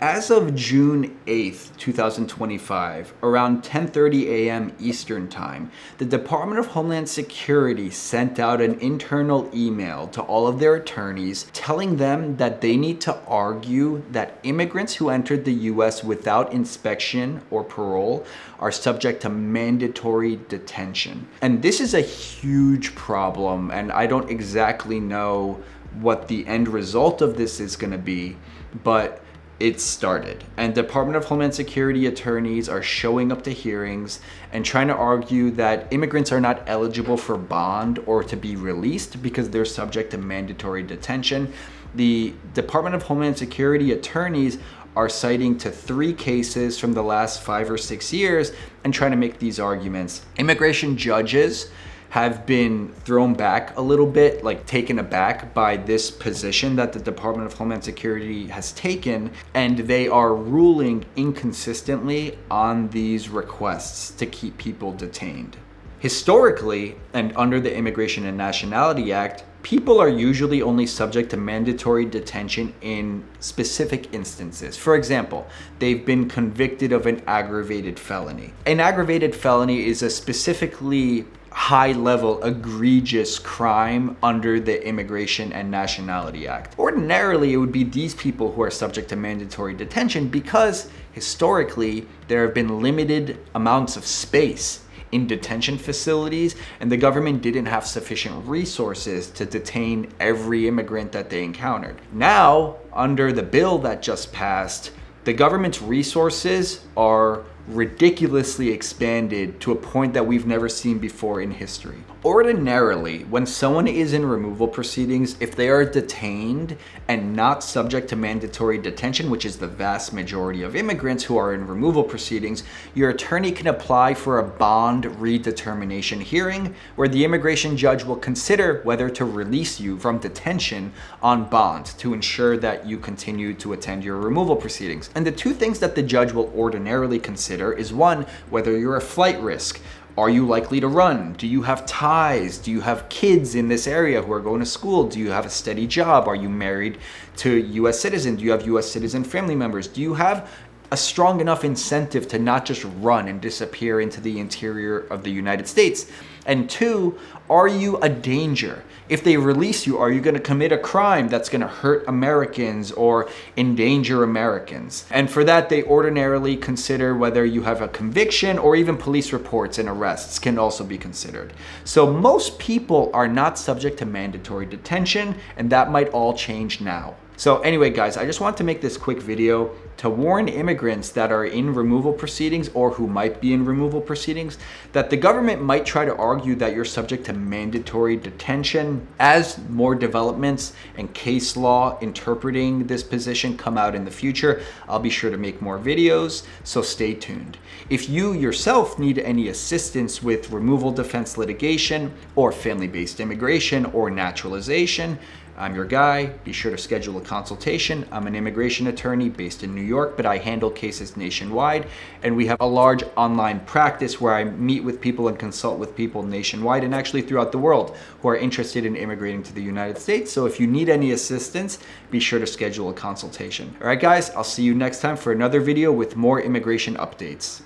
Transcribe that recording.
As of June 8th, 2025, around 10:30 a.m. Eastern Time, the Department of Homeland Security sent out an internal email to all of their attorneys telling them that they need to argue that immigrants who entered the U.S. without inspection or parole are subject to mandatory detention. And this is a huge problem, and I don't exactly know what the end result of this is going to be, but it started. And Department of Homeland Security attorneys are showing up to hearings and trying to argue that immigrants are not eligible for bond or to be released because they're subject to mandatory detention. The Department of Homeland Security attorneys are citing to 3 cases from the last 5 or 6 years and trying to make these arguments. Immigration judges have been thrown back a little bit, like taken aback by this position that the Department of Homeland Security has taken, and they are ruling inconsistently on these requests to keep people detained. Historically, and under the Immigration and Nationality Act, people are usually only subject to mandatory detention in specific instances. For example, they've been convicted of an aggravated felony. An aggravated felony is a specifically high-level egregious crime under the Immigration and Nationality Act. Ordinarily, it would be these people who are subject to mandatory detention because historically there have been limited amounts of space in detention facilities, and the government didn't have sufficient resources to detain every immigrant that they encountered. Now, under the bill that just passed, the government's resources are ridiculously expanded to a point that we've never seen before in history. Ordinarily, when someone is in removal proceedings, if they are detained and not subject to mandatory detention, which is the vast majority of immigrants who are in removal proceedings, your attorney can apply for a bond redetermination hearing where the immigration judge will consider whether to release you from detention on bond to ensure that you continue to attend your removal proceedings. And the 2 things that the judge will ordinarily consider is 1, whether you're a flight risk. Are you likely to run? Do you have ties? Do you have kids in this area who are going to school? Do you have a steady job? Are you married to a U.S. citizen? Do you have U.S. citizen family members? Do you have a strong enough incentive to not just run and disappear into the interior of the United States? And 2, are you a danger? If they release you, are you going to commit a crime that's going to hurt Americans or endanger Americans? And for that, they ordinarily consider whether you have a conviction, or even police reports and arrests can also be considered. So most people are not subject to mandatory detention, and that might all change now. So anyway, guys, I just want to make this quick video to warn immigrants that are in removal proceedings or who might be in removal proceedings that the government might try to argue that you're subject to mandatory detention. As more developments and case law interpreting this position come out in the future, I'll be sure to make more videos, so stay tuned. If you yourself need any assistance with removal defense litigation or family-based immigration or naturalization, I'm your guy. Be sure to schedule a consultation. I'm an immigration attorney based in New York, but I handle cases nationwide. And we have a large online practice where I meet with people and consult with people nationwide and actually throughout the world who are interested in immigrating to the United States. So if you need any assistance, be sure to schedule a consultation. All right, guys, I'll see you next time for another video with more immigration updates.